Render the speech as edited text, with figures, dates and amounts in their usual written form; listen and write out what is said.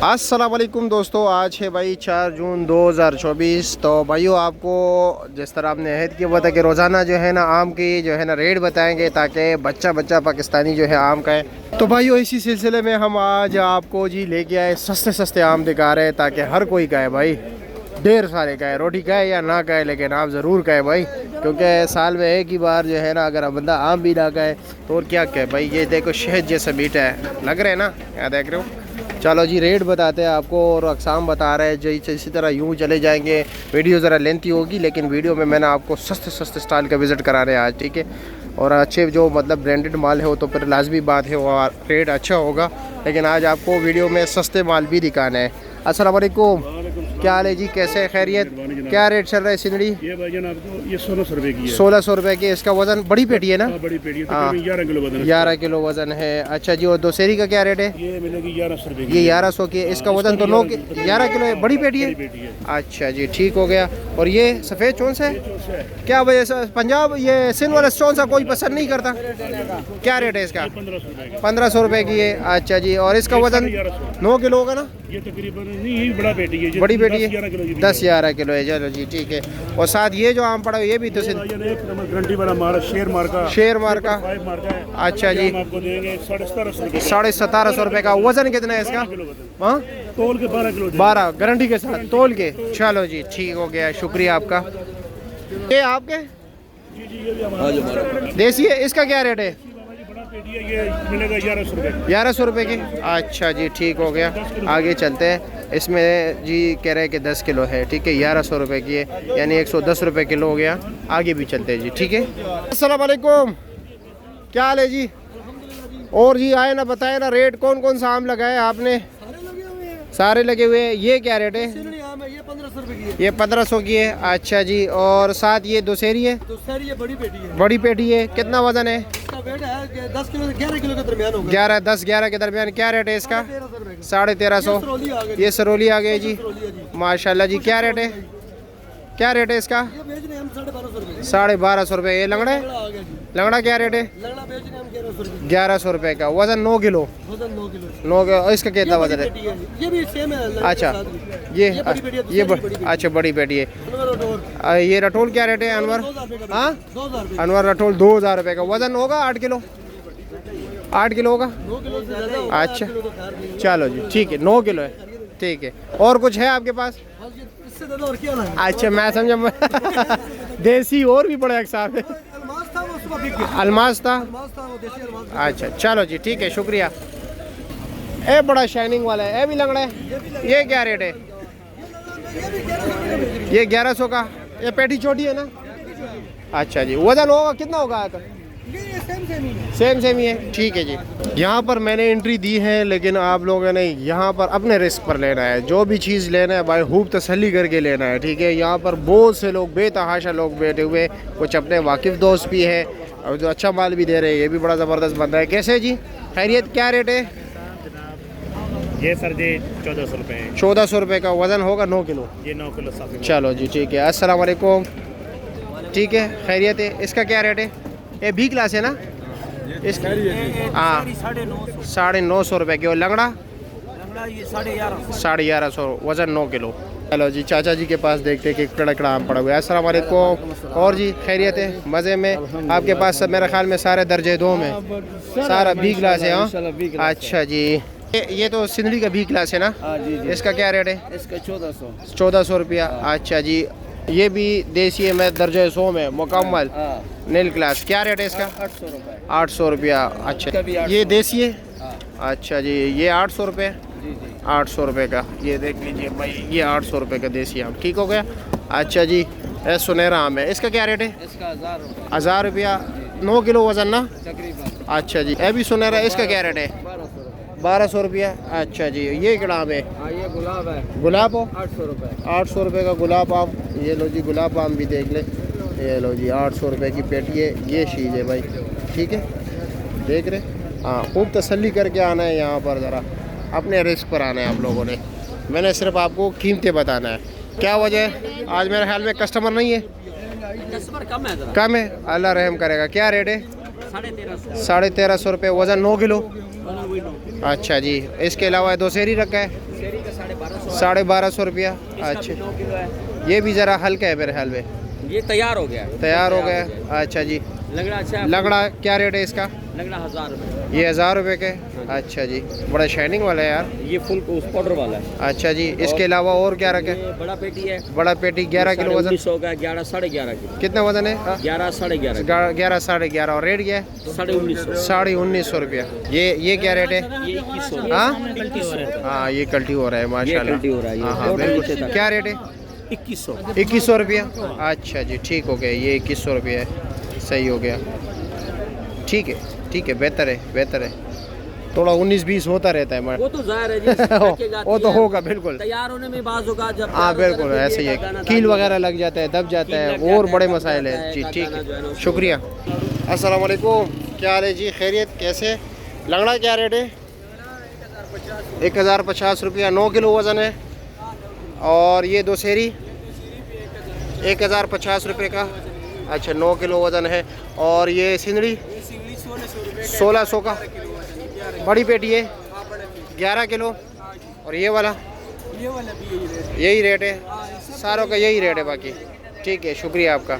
अस्सलाम वालेकुम दोस्तों, आज है भाई 4 जून 2024। तो भाइयों, आपको जिस तरह आपने अहद किया हुआ था कि रोज़ाना जो है ना आम की जो है ना रेट बताएंगे ताकि बच्चा बच्चा पाकिस्तानी जो है आम का है। तो भाइयों, इसी सिलसिले में हम आज आपको जी लेके आए सस्ते सस्ते आम दिखा रहे हैं ताकि हर कोई खाए भाई, ढेर सारे खाए, रोटी खाए या ना खाए लेकिन आप ज़रूर खाए भाई, क्योंकि साल में एक ही बार जो है ना अगर बंदा आम भी ना खाए तो और क्या कहे भाई। ये देखो शहद जैसा मीठा है, लग रहा है ना, यहाँ देख रहे हो। चलो जी, रेट बताते हैं आपको और अक़साम बता रहे हैं जी। इसी तरह यूँ चले जाएंगे, वीडियो ज़रा लेंथी होगी लेकिन वीडियो में मैंने आपको सस्ते सस्ते स्टाइल का विज़िट करा रहे हैं आज, ठीक है। और अच्छे जो मतलब ब्रांडेड माल है वो तो फिर लाजमी बात है वो रेट अच्छा होगा, लेकिन आज आपको वीडियो में सस्ते माल भी दिखाना है। अस्सलाम वालेकुम, क्या हाल है जी, कैसे खैरियत, क्या रेट चल रहा है सिंदड़ी? ये भाईजान आपको ये 1600 रुपये की है। 1600 रुपये की। इसका वजन बड़ी पेटी है ना? बड़ी पेटी है, हाँ, 11 किलो वजन है। 11 किलो वजन है। अच्छा जी, और दोसेरी का क्या रेट है? ये मिलेगी 1100 रुपये की। ये 1100 की। इसका वजन तो 11 किलो है, बड़ी पेटी है। अच्छा जी, ठीक हो गया। और ये सफ़ेद चौन सा है, क्या वजह से पंजाब ये सिंध वाला चौन सा कोई पसंद नहीं करता? क्या रेट है इसका? 1500 रुपये की है। अच्छा जी, और इसका वजन 9 किलो होगा ना? ये तकरीबन नहीं, बड़ा पेटी है, बड़ी पेटी है, 10-11 किलो है। चलो जी, ठीक है। और साथ ये जो आम पड़ा है ये भी तो गारंटी वाला मार शेर मार का है। अच्छा जी, आपको देंगे 1750 रुपये। 1750 रुपये का। वजन कितना है इसका? हाँ, तोल के 12 किलो। 12 गारंटी के साथ तोल के। चलो जी, ठीक हो गया, शुक्रिया आपका। ये आपके देसी है, इसका क्या रेट है? ये मिलेगा 1100 रुपये। 1100 रुपये की। अच्छा जी, ठीक हो गया, आगे चलते हैं। इसमें जी कह रहे हैं कि 10 किलो है, ठीक है, 1100 रुपये की है, यानी 110 रुपये किलो हो गया। आगे भी चलते हैं जी, ठीक है। अस्सलाम वालेकुम, क्या हाल है जी? और जी आए ना, बताए ना रेट, कौन कौन सा आम लगाए आपने? सारे लगे हुए हैं। ये क्या रेट है? ये 1500 रुपये की है। ये 1500 की है। अच्छा जी, और साथ ये दोसेरी है? दोसेरी ये बड़ी पेटी है। बड़ी पेटी है। कितना वजन है? इसका वेट है 10 किलो से 11 किलो के दरमियान होगा। 10-11 के दरमियान। क्या रेट है इसका? 1350। ये सरोली आ गई जी, माशाल्लाह जी। क्या रेट है? क्या रेट है इसका? ये बेच रहे हैं हम 1250 रुपये। 1250 रुपये। ये लंगड़ा है? लंगड़ा क्या रेट है? लगना बेच रहे हैं हम 1100 रुपये। 1100 रुपये का। वजन 9 किलो। वजन 9 किलो। 9 किलो। इसका कितना वजन है? ये भी सेम है। अच्छा, ये अच्छा बड़ी पेटी है। ये रटोल क्या रेट है अनवर? हाँ, 2000 रुपये। अनवर रटोल 2000 रुपये का। वजन होगा 8 किलो? 8 किलो होगा। 9 किलो से ज़्यादा होगा। अच्छा, चलो जी, ठीक है, 9 किलो है, ठीक है। और कुछ है आपके पास? इससे ज़्यादा और क्या है? अच्छा, मैं समझा देसी और भी बड़ा अक़साम है। अलमास था वो सुबह बिक गया। अलमास था? अलमास था वो देसी अलमास। अच्छा, चलो जी, ठीक है, शुक्रिया। ए बड़ा शाइनिंग वाला है, ए भी लंगड़ा है। ये क्या रेट है? ये 1100 का। ये पेटी छोटी है ना? अच्छा जी, वजन होगा कितना होगा? सेम ही है, ठीक है जी। यहाँ पर मैंने एंट्री दी है, लेकिन आप लोगों ने यहाँ पर अपने रिस्क पर लेना है। जो भी चीज़ लेना है भाई खूब तसल्ली करके लेना है, ठीक है। यहाँ पर बहुत से लोग, बेतहाशा लोग बैठे हुए, कुछ अपने वाकिफ़ दोस्त भी है और जो अच्छा माल भी दे रहे हैं। ये भी बड़ा ज़बरदस्त बंदा है। कैसे जी, खैरियत, क्या रेट है? ये सर जी 1400 रुपये है। 1400 रुपये का। वज़न होगा 9 किलो? ये 9 किलो साफ। चलो जी, ठीक है। अस्सलाम वालेकुम, ठीक है, खैरियत है। इसका क्या रेट है? ये बी क्लास है ना? इसका हाँ 950 रुपये की। और लंगड़ा? 1150। वज़न 9 किलो। चलो जी, चाचा जी के पास देखते हैं कि कड़कड़ा आम पड़ा हुआ है। अस्सलाम वालेकुम। और जी खैरियत है, मज़े में? आपके पास सब मेरे ख्याल में सारे दर्जे 2 में, सारा बी क्लास है। हाँ, अच्छा जी। ये तो सिंधड़ी का बी क्लास है ना? इसका क्या रेट है? इसका 1400 रुपया। अच्छा जी, ये भी देसी है, मैं दर्जे 100 में मुकम्मल नील क्लास। क्या रेट है इसका? 800 रुपया। अच्छा, ये देसी है? अच्छा जी, ये 800 रुपये। 800 रुपये का। ये देख लीजिए भाई, ये 800 रुपये का देसी आम, ठीक हो गया। अच्छा जी, ये सुनहरा आम है, इसका क्या रेट है? इसका 1000 रुपया। 9 किलो वजन ना? तकरीबन। अच्छा जी, ये भी सुनहरा, इसका क्या रेट है? 1200 रुपया। अच्छा जी, ये क्या आम है? ये गुलाब है। गुलाब हो? 800 रुपये। 800 रुपये का गुलाब आम। ये लो जी, गुलाब आम भी देख ले। ये लो जी, 800 रुपये की पेटी है। ये चीज़ है भाई, ठीक है, देख रहे। हाँ, खूब तसल्ली करके आना है यहाँ पर, ज़रा अपने रिस्क पर आना है आप लोगों ने। मैंने सिर्फ आपको कीमतें बताना है। क्या वजह है? आज मेरे ख्याल में कस्टमर नहीं है, कस्टमर कम है। अल्लाह रहम करेगा। क्या रेट है? 1350। 1350 रुपये। वज़न 9 किलो। अच्छा जी, इसके अलावा दो सेरी रखा है शेरी का 1250 1250 रुपया। अच्छा, 9 किलो है। ये भी ज़रा हल्का है मेरे ख्याल में, ये तैयार हो गया है। तैयार हो गया। अच्छा जी, लगड़ा अच्छा है। लगड़ा क्या रेट है इसका? लगड़ा 1000 रुपये। ये 1000 रुपये के। अच्छा जी, बड़ा शाइनिंग वाला है यार। ये फुल पाउडर वाला है। अच्छा जी, इसके अलावा और क्या रखे? ये बड़ा पेटी है। बड़ा पेटी 11 किलो वजन। 1900 का 11 साढ़े 11 किलो। कितना वजन है? 11 साढ़े 11 11 11.5 और रेट क्या है? 1950। 1950 रुपया। ये क्या रेट है? ये 2100। हाँ कल्टी हो रहा है। हाँ, ये कल्टी हो रहा है माशाल्लाह। कल्टी हो रहा है ये। हाँ हाँ बिल्कुल। क्या रेट है? 2100। 2100 रुपया। अच्छा जी, ठीक हो गया, ये 2100 रुपया है, सही हो गया। ठीक है ठीक है, बेहतर है बेहतर है। थोड़ा 19-20 होता रहता है वो तो जाहिर है जी। वो तो होगा बिल्कुल। तैयार होने में बाज़ होगा जब। हाँ बिल्कुल, ऐसे ही है, कील वगैरह लग जाता है, दब जाता है, और बड़े मसाइल है जी। ठीक है, शुक्रिया। अस्सलाम वालेकुम, क्या हाल है जी? खैरियत? कैसे? लंगड़ा क्या रेट है? 1050 रुपया, 9 किलो वज़न है। और ये दो सेरी 1050 रुपये का। अच्छा, 9 किलो वज़न है। और ये सिंदड़ी 1600 का, बड़ी पेटी है 11 किलो। और ये वाला यही रेट है, सारों का यही रेट है बाकी। ठीक है, शुक्रिया आपका।